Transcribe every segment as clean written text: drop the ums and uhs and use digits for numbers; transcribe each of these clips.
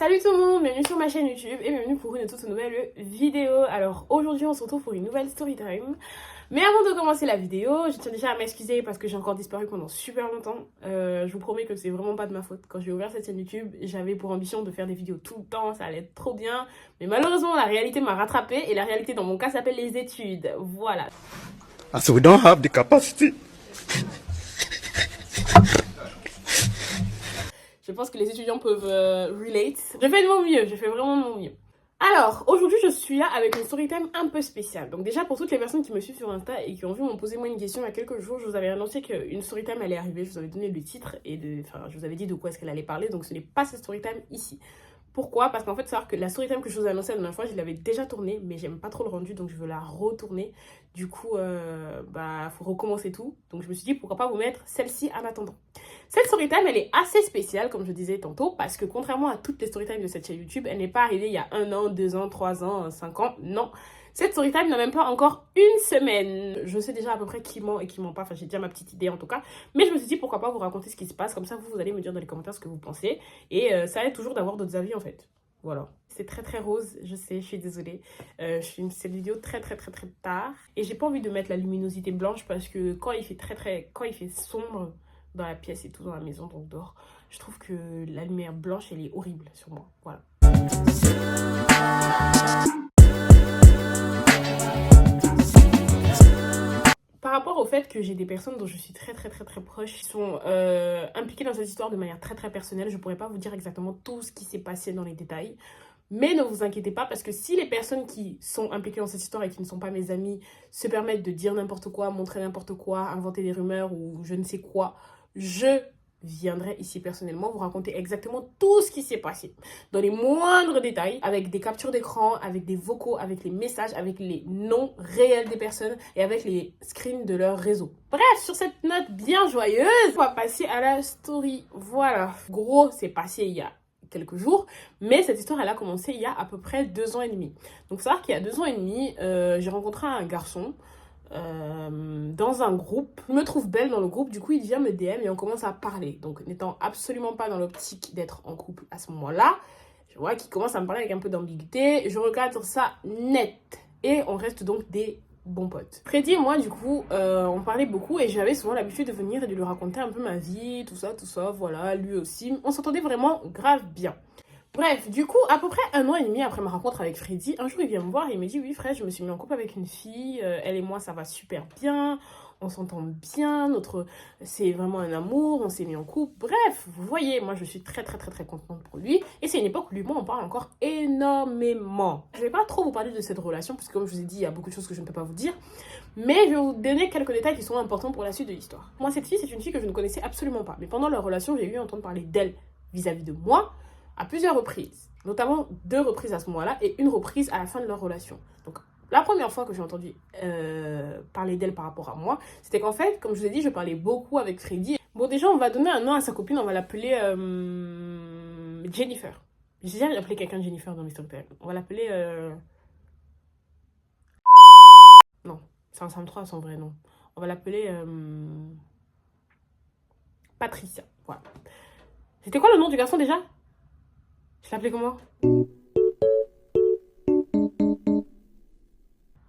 Salut tout le monde, bienvenue sur ma chaîne YouTube et bienvenue pour une toute nouvelle vidéo. Alors aujourd'hui on se retrouve pour une nouvelle story time. Mais avant de commencer la vidéo, je tiens déjà à m'excuser parce que j'ai encore disparu pendant super longtemps. Je vous promets que c'est vraiment pas de ma faute. Quand j'ai ouvert cette chaîne YouTube, j'avais pour ambition de faire des vidéos tout le temps, ça allait être trop bien. Mais malheureusement la réalité m'a rattrapée et la réalité dans mon cas s'appelle les études. Voilà. So we don't have the capacity. Je pense que les étudiants peuvent relate. Je fais de mon mieux, je fais vraiment de mon mieux. Alors, aujourd'hui, je suis là avec une story time un peu spéciale. Donc déjà, pour toutes les personnes qui me suivent sur Insta et qui ont vu m'en poser moi une question il y a quelques jours, je vous avais annoncé qu'une story time allait arriver. Je vous avais donné le titre et je vous avais dit de quoi est-ce qu'elle allait parler. Donc ce n'est pas cette story time ici. Pourquoi? Parce qu'en fait, savoir que la story time que je vous ai annoncée la dernière fois, je l'avais déjà tournée, mais j'aime pas trop le rendu, donc je veux la retourner. Du coup, faut recommencer tout. Donc je me suis dit, pourquoi pas vous mettre celle-ci en attendant. Cette story time, elle est assez spéciale, comme je disais tantôt, parce que contrairement à toutes les story time de cette chaîne YouTube, elle n'est pas arrivée il y a 1 an, 2 ans, 3 ans, 5 ans, non. Cette story time n'a même pas encore une semaine. Je sais déjà à peu près qui ment et qui ment pas. Enfin, j'ai déjà ma petite idée en tout cas. Mais je me suis dit pourquoi pas vous raconter ce qui se passe. Comme ça, vous allez me dire dans les commentaires ce que vous pensez. Et ça aide toujours d'avoir d'autres avis en fait. Voilà. C'est très très rose, je sais, je suis désolée. Je filme cette vidéo très tard. Et j'ai pas envie de mettre la luminosité blanche parce que quand il fait sombre dans la pièce et tout dans la maison, donc dehors, je trouve que la lumière blanche, elle est horrible sur moi. Voilà. Par rapport au fait que j'ai des personnes dont je suis très proche qui sont impliquées dans cette histoire de manière très personnelle, je pourrais pas vous dire exactement tout ce qui s'est passé dans les détails. Mais ne vous inquiétez pas parce que si les personnes qui sont impliquées dans cette histoire et qui ne sont pas mes amis se permettent de dire n'importe quoi, montrer n'importe quoi, inventer des rumeurs ou je ne sais quoi, je viendrai ici personnellement vous raconter exactement tout ce qui s'est passé dans les moindres détails, avec des captures d'écran, avec des vocaux, avec les messages, avec les noms réels des personnes et avec les screens de leur réseau. Bref, sur cette note bien joyeuse, on va passer à la story. Voilà, gros, c'est passé il y a quelques jours, mais cette histoire elle a commencé il y a à peu près 2 ans et demi. Donc faut savoir qu'il y a 2 ans et demi, j'ai rencontré un garçon dans un groupe. Je me trouve belle dans le groupe, du coup il vient me DM et on commence à parler. Donc n'étant absolument pas dans l'optique d'être en couple à ce moment-là, je vois qu'il commence à me parler avec un peu d'ambiguïté, je regarde ça net et on reste donc des bons potes. Freddy et moi du coup on parlait beaucoup et j'avais souvent l'habitude de venir et de lui raconter un peu ma vie, tout ça, voilà, lui aussi. On s'entendait vraiment grave bien. Bref, du coup, à peu près 1 an et demi après ma rencontre avec Freddy, un jour il vient me voir et il me dit oui frère, je me suis mis en couple avec une fille, elle et moi ça va super bien, on s'entend bien, c'est vraiment un amour, on s'est mis en couple, bref, vous voyez, moi je suis très contente pour lui et c'est une époque où lui et moi on parle encore énormément. Je vais pas trop vous parler de cette relation parce que comme je vous ai dit, il y a beaucoup de choses que je ne peux pas vous dire, mais je vais vous donner quelques détails qui sont importants pour la suite de l'histoire. Moi cette fille, c'est une fille que je ne connaissais absolument pas, mais pendant leur relation, j'ai eu entendre parler d'elle vis-à-vis de moi, à plusieurs reprises, notamment 2 reprises à ce moment-là et 1 reprise à la fin de leur relation. Donc la première fois que j'ai entendu parler d'elle par rapport à moi, c'était qu'en fait, comme je vous ai dit, je parlais beaucoup avec Freddy. Bon, déjà, on va donner un nom à sa copine, on va l'appeler Jennifer. J'ai déjà appelé quelqu'un Jennifer dans mes stories. On va l'appeler... Non, c'est un 53 son vrai nom. On va l'appeler Patricia. Voilà. C'était quoi le nom du garçon déjà? Je l'appelais comment?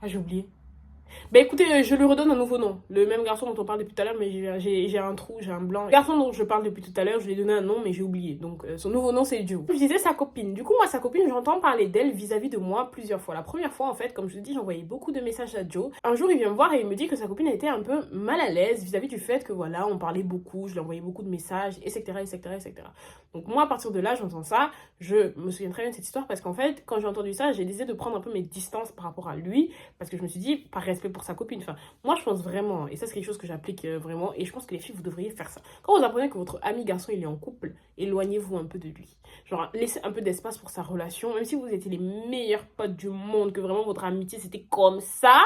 Ah, j'ai oublié. Bah écoutez, je lui redonne un nouveau nom. Le même garçon dont on parle depuis tout à l'heure, mais j'ai un trou, j'ai un blanc. Le garçon dont je parle depuis tout à l'heure, je lui ai donné un nom, mais j'ai oublié. Donc son nouveau nom, c'est Joe. Je disais sa copine. Du coup, moi, sa copine, j'entends parler d'elle vis-à-vis de moi plusieurs fois. La première fois, en fait, comme je vous dis, j'envoyais beaucoup de messages à Joe. Un jour, il vient me voir et il me dit que sa copine était un peu mal à l'aise vis-à-vis du fait que voilà, on parlait beaucoup, je lui envoyais beaucoup de messages, etc. Donc moi, à partir de là, j'entends ça. Je me souviens très bien de cette histoire parce qu'en fait, quand j'ai entendu ça, j'ai décidé de prendre un peu mes distances par rapport à lui parce que je me suis dit, par respect pour sa copine, enfin, moi je pense vraiment, et ça c'est quelque chose que j'applique vraiment, et je pense que les filles vous devriez faire ça. Quand vous apprenez que votre ami garçon il est en couple, éloignez-vous un peu de lui. Genre laissez un peu d'espace pour sa relation, même si vous étiez les meilleurs potes du monde, que vraiment votre amitié c'était comme ça,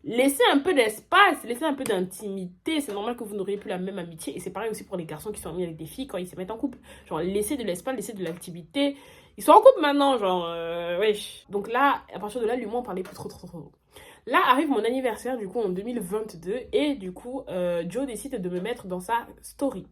laissez un peu d'espace, laissez un peu d'intimité. C'est normal que vous n'auriez plus la même amitié, et c'est pareil aussi pour les garçons qui sont amis avec des filles quand ils se mettent en couple. Genre laissez de l'espace, laissez de l'activité. Ils sont en couple maintenant, genre wesh. Donc là, à partir de là, lui moi on parlait plus trop. Là arrive mon anniversaire du coup en 2022 et du coup Joe décide de me mettre dans sa story.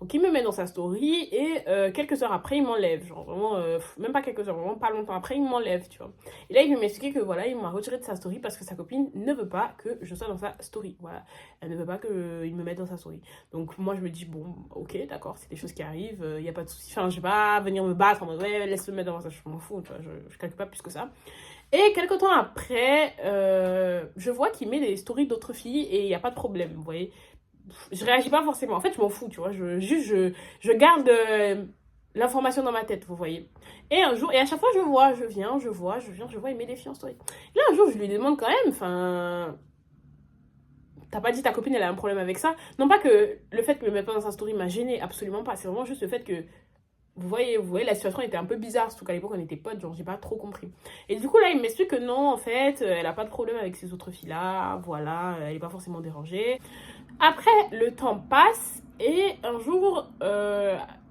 Donc il me met dans sa story et quelques heures après il m'enlève, genre vraiment, même pas quelques heures, vraiment pas longtemps après il m'enlève, tu vois. Et là il veut m'expliquer que voilà, il m'a retiré de sa story parce que sa copine ne veut pas que je sois dans sa story, voilà. Elle ne veut pas qu'il me mette dans sa story. Donc moi je me dis bon, ok, d'accord, c'est des choses qui arrivent, il n'y a pas de souci, enfin je vais pas venir me battre en mode ouais, laisse-le mettre dans sa, je m'en fous, tu vois, je calcule pas plus que ça. Et quelques temps après, je vois qu'il met des stories d'autres filles et il n'y a pas de problème, vous voyez. Je réagis pas forcément. En fait, je m'en fous, tu vois. Je garde l'information dans ma tête, vous voyez. Et un jour, et à chaque fois, je vois, il met des filles en story. Et là, un jour, je lui demande quand même, enfin, t'as pas dit ta copine, elle a un problème avec ça. Non pas que le fait qu'elle me mette pas dans sa story m'a gêné, absolument pas. C'est vraiment juste le fait que vous voyez, la situation était un peu bizarre, surtout qu'à l'époque on était potes, genre j'ai pas trop compris. Et du coup là il m'explique que non, en fait, elle a pas de problème avec ces autres filles-là, voilà, elle est pas forcément dérangée. Après, le temps passe et un jour,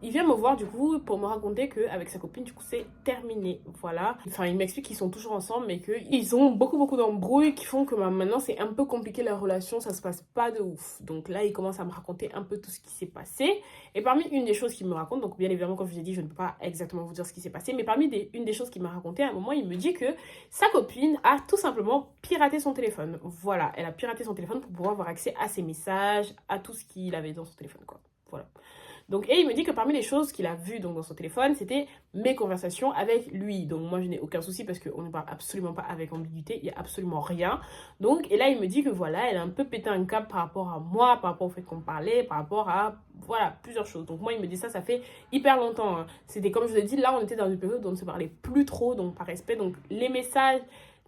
il vient me voir du coup pour me raconter qu'avec sa copine, du coup, c'est terminé. Voilà. Enfin, il m'explique qu'ils sont toujours ensemble mais qu'ils ont beaucoup d'embrouilles qui font que maintenant c'est un peu compliqué leur relation, ça se passe pas de ouf. Donc là, il commence à me raconter un peu tout ce qui s'est passé. Et parmi une des choses qu'il me raconte, donc bien évidemment, comme je vous ai dit, je ne peux pas exactement vous dire ce qui s'est passé, mais une des choses qu'il m'a raconté, à un moment, il me dit que sa copine a tout simplement piraté son téléphone. Voilà, elle a piraté son téléphone pour pouvoir avoir accès à ses messages, à tout ce qu'il avait dans son téléphone, quoi. Voilà. Donc, et il me dit que parmi les choses qu'il a vues donc, dans son téléphone, c'était mes conversations avec lui. Donc moi, je n'ai aucun souci parce qu'on ne parle absolument pas avec ambiguïté, il n'y a absolument rien. Donc, et là, il me dit que voilà, elle a un peu pété un câble par rapport à moi, par rapport au fait qu'on parlait, par rapport à, voilà, plusieurs choses. Donc moi, il me dit ça fait hyper longtemps. Hein. C'était comme je vous ai dit, là, on était dans une période où on ne se parlait plus trop, donc par respect. Donc les messages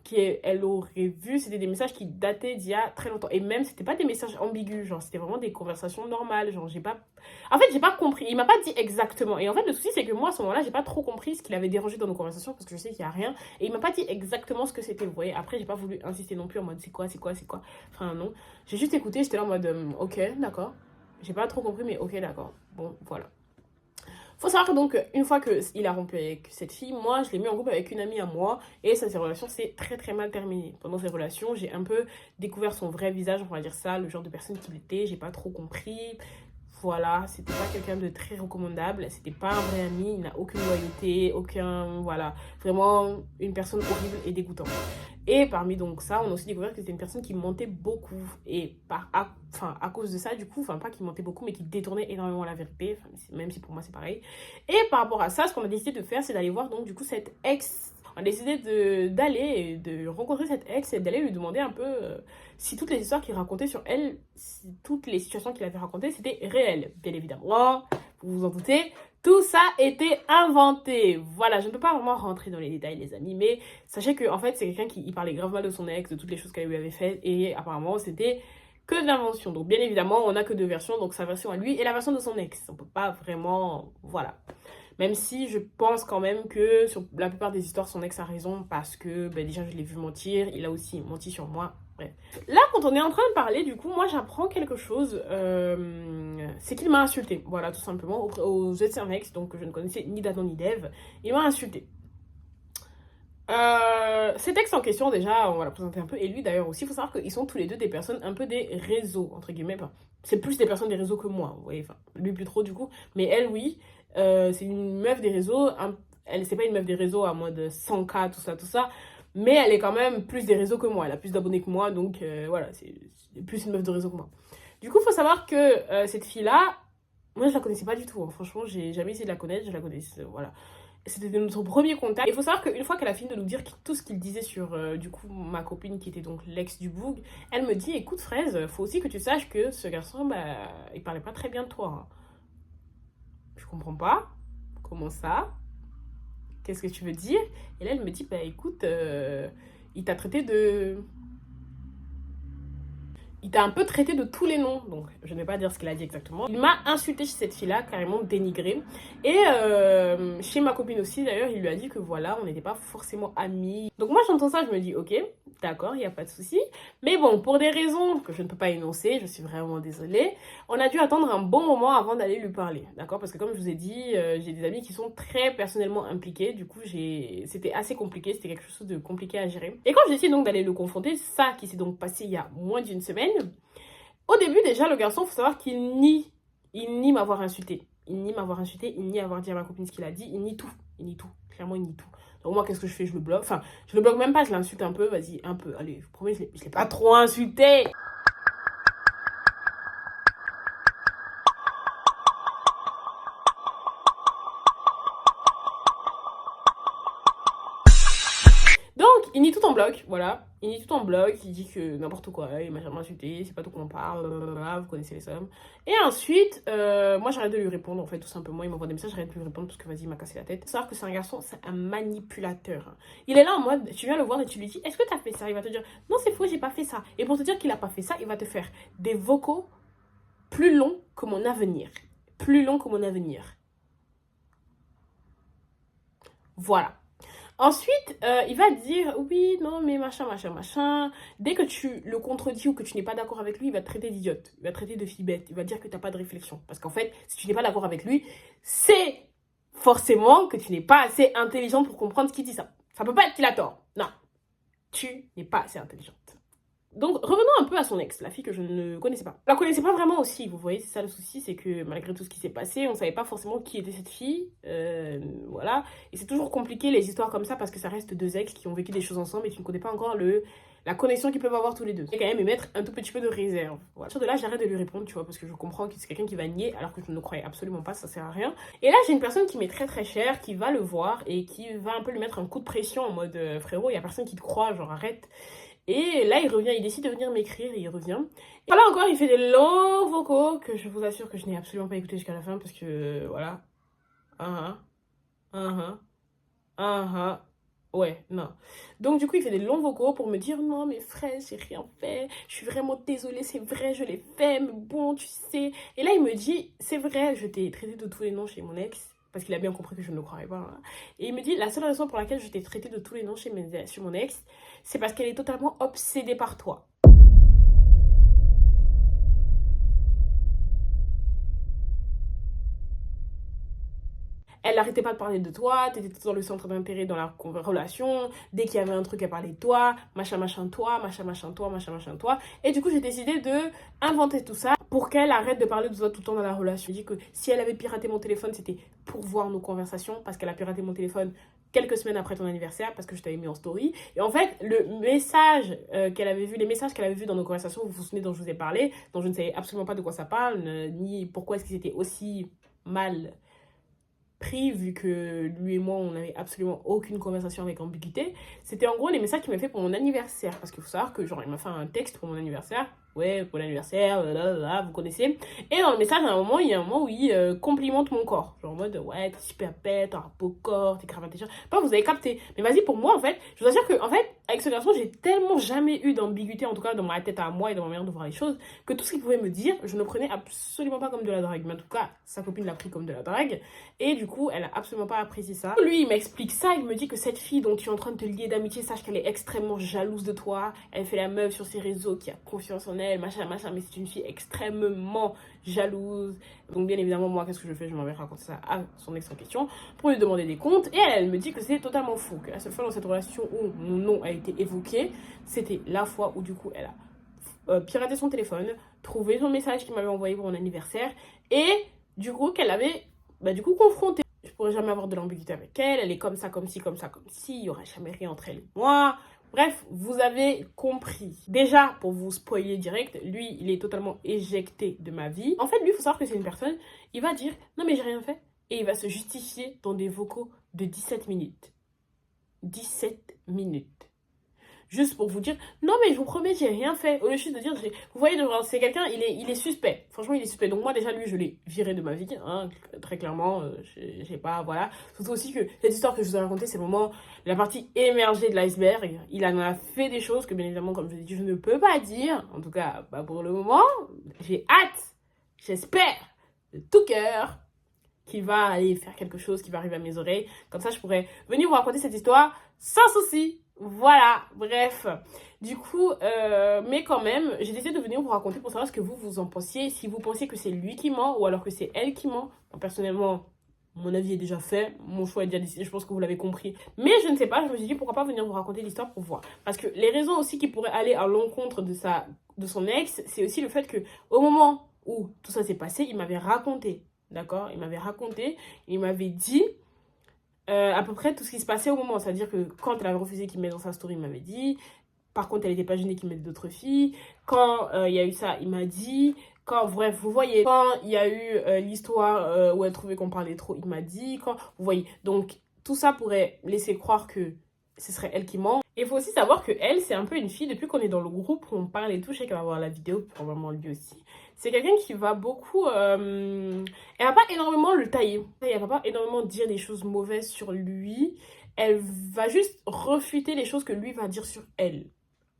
qu'elle aurait vu, c'était des messages qui dataient d'il y a très longtemps. Et même, c'était pas des messages ambigus, genre, c'était vraiment des conversations normales, genre, j'ai pas compris, il m'a pas dit exactement. Et en fait, le souci, c'est que moi, à ce moment-là, j'ai pas trop compris ce qu'il avait dérangé dans nos conversations, parce que je sais qu'il y a rien, et il m'a pas dit exactement ce que c'était, vous voyez. Après, j'ai pas voulu insister non plus en mode, c'est quoi. Enfin, non. J'ai juste écouté, j'étais là en mode, ok, d'accord. J'ai pas trop compris, mais ok, d'accord. Bon, voilà. Faut savoir que donc, une fois qu'il a rompu avec cette fille, moi, je l'ai mis en couple avec une amie à moi. Et ça, ces relations s'est très mal terminées. Pendant ces relations, j'ai un peu découvert son vrai visage, on va dire ça, le genre de personne qu'il était. J'ai pas trop compris. Voilà, c'était pas quelqu'un de très recommandable. C'était pas un vrai ami. Il n'a aucune loyauté, voilà. Vraiment une personne horrible et dégoûtante. Et parmi donc ça, on a aussi découvert que c'était une personne qui mentait beaucoup. Et à cause de ça, du coup, pas qui mentait beaucoup, mais qui détournait énormément la vérité. Même si pour moi, c'est pareil. Et par rapport à ça, ce qu'on a décidé de faire, c'est d'aller voir donc du coup cette ex. On a décidé de rencontrer cette ex et d'aller lui demander un peu si toutes les histoires qu'il racontait sur elle, si toutes les situations qu'il avait racontées, c'était réel. Bien évidemment, vous vous en doutez, tout ça était inventé. Voilà, je ne peux pas vraiment rentrer dans les détails, les amis, mais sachez que en fait, c'est quelqu'un qui parlait grave mal de son ex, de toutes les choses qu'elle lui avait faites, et apparemment, c'était que de l'invention. Donc, bien évidemment, on n'a que deux versions, donc sa version à lui et la version de son ex. On peut pas vraiment... Voilà. Même si je pense quand même que sur la plupart des histoires, son ex a raison parce que déjà je l'ai vu mentir, il a aussi menti sur moi. Bref. Là, quand on est en train de parler, du coup, moi j'apprends quelque chose. C'est qu'il m'a insulté. Voilà, tout simplement. Aux yeux de son ex, donc je ne connaissais ni d'Adam ni d'Ève. Il m'a insulté. Cet ex en question, déjà, on va la présenter un peu. Et lui d'ailleurs aussi, il faut savoir qu'ils sont tous les deux des personnes un peu des réseaux, entre guillemets. C'est plus des personnes des réseaux que moi, vous voyez. Lui plus trop du coup. Mais elle, oui. C'est une meuf des réseaux. C'est pas une meuf des réseaux à moins de 100K, tout ça. Mais elle est quand même plus des réseaux que moi. Elle a plus d'abonnés que moi. Donc voilà, c'est plus une meuf de réseau que moi. Du coup, il faut savoir que cette fille-là, moi je la connaissais pas du tout. Hein. Franchement, j'ai jamais essayé de la connaître. Je la connaissais, voilà. C'était notre premier contact. Il faut savoir qu'une fois qu'elle a fini de nous dire tout ce qu'il disait sur, du coup, ma copine qui était donc l'ex du boug, elle me dit, écoute Fraise, faut aussi que tu saches que ce garçon, il parlait pas très bien de toi. Hein. Je comprends pas. Comment ça? Qu'est-ce que tu veux dire? Et là, elle me dit, écoute, il t'a traité de... Il t'a un peu traité de tous les noms, donc je ne vais pas dire ce qu'il a dit exactement. Il m'a insulté chez cette fille-là, carrément dénigré. Et chez ma copine aussi, d'ailleurs, il lui a dit que voilà, on n'était pas forcément amis. Donc moi, j'entends ça, je me dis, ok, d'accord, il n'y a pas de souci. Mais bon, pour des raisons que je ne peux pas énoncer, je suis vraiment désolée, on a dû attendre un bon moment avant d'aller lui parler, d'accord? Parce que comme je vous ai dit, j'ai des amis qui sont très personnellement impliqués. Du coup, c'était assez compliqué, c'était quelque chose de compliqué à gérer. Et quand j'ai décidé donc d'aller le confronter, ça qui s'est donc passé il y a moins d'une semaine, au début déjà, le garçon, il faut savoir qu'il nie Il nie m'avoir insulté. Il nie m'avoir insulté, il nie avoir dit à ma copine ce qu'il a dit, il nie tout. Il nie tout. Clairement, il nie tout. Donc moi, qu'est-ce que je fais? Je le bloque. Enfin, je le bloque même pas, je l'insulte un peu. Vas-y, un peu. Allez, je vous promets, je l'ai pas trop insulté. Donc, il nie tout en bloc, voilà. Il nie tout en bloc, il dit que n'importe quoi, il m'a jamais insulté, c'est pas tout qu'on parle, blablabla, vous connaissez les sommes. Et ensuite, moi j'arrête de lui répondre, en fait, tout simplement. Il m'envoie des messages, j'arrête de lui répondre parce que vas-y, il m'a cassé la tête. Savoir que c'est un garçon, c'est un manipulateur. Hein. Il est là en mode, tu viens le voir et tu lui dis, est-ce que t'as fait ça? Il va te dire, non, c'est faux, j'ai pas fait ça. Et pour te dire qu'il a pas fait ça, il va te faire des vocaux plus longs que mon avenir. Plus longs que mon avenir. Voilà. Ensuite, il va dire oui, non, mais machin, machin, machin. Dès que tu le contredis ou que tu n'es pas d'accord avec lui, il va te traiter d'idiote. Il va te traiter de fille bête. Il va dire que tu n'as pas de réflexion. Parce qu'en fait, si tu n'es pas d'accord avec lui, c'est forcément que tu n'es pas assez intelligent pour comprendre ce qu'il dit ça. Ça peut pas être qu'il a tort. Non. Tu n'es pas assez intelligente. Donc, revenons un peu à son ex, la fille que je ne connaissais pas. Je la connaissais pas vraiment aussi, vous voyez, c'est ça le souci, c'est que malgré tout ce qui s'est passé, on savait pas forcément qui était cette fille, voilà. Et c'est toujours compliqué les histoires comme ça parce que ça reste deux ex qui ont vécu des choses ensemble et tu ne connais pas encore la connexion qu'ils peuvent avoir tous les deux. Et quand même émettre un tout petit peu de réserve. Voilà. Sur de là, j'arrête de lui répondre, tu vois, parce que je comprends que c'est quelqu'un qui va nier alors que je ne le croyais absolument pas, ça sert à rien. Et là, j'ai une personne qui m'est très très chère, qui va le voir et qui va un peu lui mettre un coup de pression en mode frérot, il y a personne qui te croit, genre arrête. Et là, il revient, il décide de venir m'écrire et il revient. Et là encore, il fait des longs vocaux que je vous assure que je n'ai absolument pas écouté jusqu'à la fin parce que voilà. Ouais, non. Donc du coup, il fait des longs vocaux pour me dire non, mais frère, j'ai rien fait. Je suis vraiment désolée, c'est vrai, je l'ai fait, mais bon, tu sais. Et là, il me dit c'est vrai, je t'ai traité de tous les noms chez mon ex. Parce qu'il a bien compris que je ne le croyais pas. Hein. Et il me dit, la seule raison pour laquelle je t'ai traité de tous les noms chez mon ex, c'est parce qu'elle est totalement obsédée par toi. Elle n'arrêtait pas de parler de toi, t'étais tout dans le centre d'intérêt dans la relation, dès qu'il y avait un truc à parler de toi, machin machin toi, machin machin toi, machin machin toi. Et du coup, j'ai décidé de inventer tout ça pour qu'elle arrête de parler de toi tout le temps dans la relation. Je dis que si elle avait piraté mon téléphone, c'était pour voir nos conversations, parce qu'elle a piraté mon téléphone quelques semaines après ton anniversaire, parce que je t'avais mis en story. Et en fait, le message qu'elle avait vu, les messages qu'elle avait vus dans nos conversations, vous vous souvenez dont je vous ai parlé, dont je ne savais absolument pas de quoi ça parle, ni pourquoi est-ce qu'ils étaient aussi mal pris, vu que lui et moi, on n'avait absolument aucune conversation avec ambiguïté. C'était en gros les messages qu'il m'a fait pour mon anniversaire. Parce qu'il faut savoir que, genre, il m'a fait un texte pour mon anniversaire. Ouais, pour l'anniversaire, vous connaissez. Et dans le message, à un moment, il y a un moment où il complimente mon corps. Genre en mode, ouais, t'es super bête, t'as un beau corps, t'es grave intelligent. Pas, vous avez capté. Mais vas-y, pour moi, en fait, je vous assure que, en fait, avec ce garçon, j'ai tellement jamais eu d'ambiguïté, en tout cas dans ma tête à moi et dans ma manière de voir les choses, que tout ce qu'il pouvait me dire, je ne prenais absolument pas comme de la drague. Mais en tout cas, sa copine l'a pris comme de la drague. Et du coup, elle a absolument pas apprécié ça. Lui, il m'explique ça, il me dit que cette fille dont tu es en train de te lier d'amitié, sache qu'elle est extrêmement jalouse de toi. Elle fait la meuf sur ses réseaux qui a confiance en elle, machin, machin, mais c'est une fille extrêmement jalouse. Donc bien évidemment, moi, qu'est-ce que je fais? Je m'en vais raconter ça à son ex en question pour lui demander des comptes. Et elle me dit que c'est totalement fou, que la seule fois dans cette relation où mon nom a été évoqué, c'était la fois où du coup, elle a piraté son téléphone, trouvé son message qu'il m'avait envoyé pour mon anniversaire, et du coup, qu'elle avait, du coup, confronté. Je pourrais jamais avoir de l'ambiguïté avec elle, elle est comme ça, comme ci, comme ça, comme ci, il y aura jamais rien entre elle et moi. Bref, vous avez compris. Déjà, pour vous spoiler direct, lui, il est totalement éjecté de ma vie. En fait, lui, il faut savoir que c'est une personne, il va dire « Non, mais j'ai rien fait ». Et il va se justifier dans des vocaux de 17 minutes. 17 minutes. Juste pour vous dire, non mais je vous promets, j'ai rien fait. Au lieu de dire, vous voyez, c'est quelqu'un, il est suspect. Franchement, il est suspect. Donc moi, déjà, lui, je l'ai viré de ma vie, hein, très clairement. J'ai pas, voilà. Surtout aussi que cette histoire que je vous ai racontée, c'est vraiment la partie émergée de l'iceberg. Il en a fait des choses que, bien évidemment, comme je vous ai dit, je ne peux pas dire. En tout cas, pas pour le moment. J'ai hâte, j'espère, de tout cœur, qu'il va aller faire quelque chose qui va arriver à mes oreilles. Comme ça, je pourrais venir vous raconter cette histoire sans souci. Voilà, bref. Du coup, mais quand même, j'ai décidé de venir vous raconter pour savoir ce que vous en pensiez. Si vous pensiez que c'est lui qui ment ou alors que c'est elle qui ment. Bon, personnellement, mon avis est déjà fait. Mon choix est déjà décidé. Je pense que vous l'avez compris. Mais je ne sais pas, je me suis dit pourquoi pas venir vous raconter l'histoire pour voir. Parce que les raisons aussi qui pourraient aller à l'encontre de son ex, c'est aussi le fait que au moment où tout ça s'est passé, il m'avait raconté, d'accord? Il m'avait raconté, il m'avait dit à peu près tout ce qui se passait au moment. C'est-à-dire que quand elle avait refusé qu'il mette dans sa story, il m'avait dit. Par contre, elle n'était pas gênée qu'il mette d'autres filles. Quand il y a eu ça, il m'a dit. Quand, bref, vous voyez, quand il y a eu l'histoire où elle trouvait qu'on parlait trop, il m'a dit. Quand, vous voyez, donc tout ça pourrait laisser croire que ce serait elle qui ment. Et il faut aussi savoir que elle, c'est un peu une fille, depuis qu'on est dans le groupe, on parle et tout, je sais qu'elle va voir la vidéo, probablement lui aussi. C'est quelqu'un qui va beaucoup... elle va pas énormément le tailler. Elle va pas énormément dire des choses mauvaises sur lui. Elle va juste refuter les choses que lui va dire sur elle.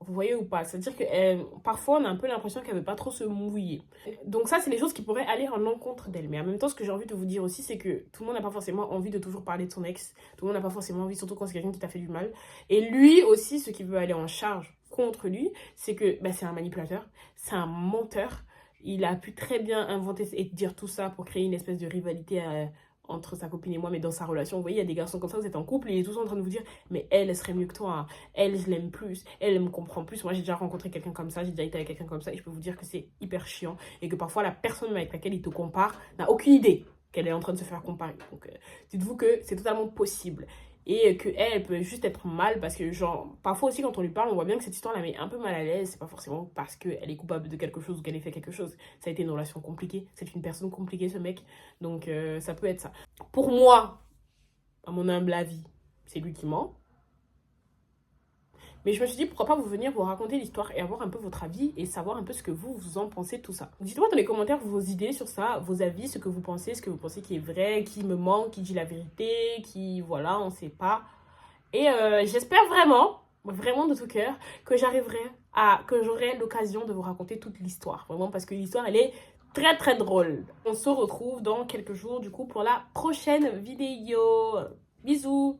Vous voyez ou pas? C'est-à-dire que parfois, on a un peu l'impression qu'elle veut pas trop se mouiller. Donc ça, c'est les choses qui pourraient aller en encontre d'elle. Mais en même temps, ce que j'ai envie de vous dire aussi, c'est que tout le monde n'a pas forcément envie de toujours parler de son ex. Tout le monde n'a pas forcément envie, surtout quand c'est quelqu'un qui t'a fait du mal. Et lui aussi, ce qui veut aller en charge contre lui, c'est que c'est un manipulateur, c'est un menteur. Il a pu très bien inventer et dire tout ça pour créer une espèce de rivalité entre sa copine et moi, mais dans sa relation. Vous voyez, il y a des garçons comme ça, vous êtes en couple et il est toujours en train de vous dire mais elle serait mieux que toi, elle, je l'aime plus, elle me comprend plus. Moi, j'ai déjà rencontré quelqu'un comme ça, j'ai déjà été avec quelqu'un comme ça et je peux vous dire que c'est hyper chiant et que parfois la personne avec laquelle il te compare n'a aucune idée qu'elle est en train de se faire comparer. Donc, dites-vous que c'est totalement possible. Et que elle peut juste être mal parce que, genre, parfois aussi quand on lui parle, on voit bien que cette histoire la met un peu mal à l'aise. C'est pas forcément parce qu'elle est coupable de quelque chose ou qu'elle ait fait quelque chose. Ça a été une relation compliquée. C'est une personne compliquée, ce mec. Donc, ça peut être ça. Pour moi, à mon humble avis, c'est lui qui ment. Mais je me suis dit, pourquoi pas vous venir vous raconter l'histoire et avoir un peu votre avis et savoir un peu ce que vous en pensez de tout ça. Dites-moi dans les commentaires vos idées sur ça, vos avis, ce que vous pensez qui est vrai, qui me ment, qui dit la vérité, qui, voilà, on sait pas. Et j'espère vraiment de tout cœur, que j'aurai l'occasion de vous raconter toute l'histoire. Vraiment, parce que l'histoire, elle est très très drôle. On se retrouve dans quelques jours, du coup, pour la prochaine vidéo. Bisous!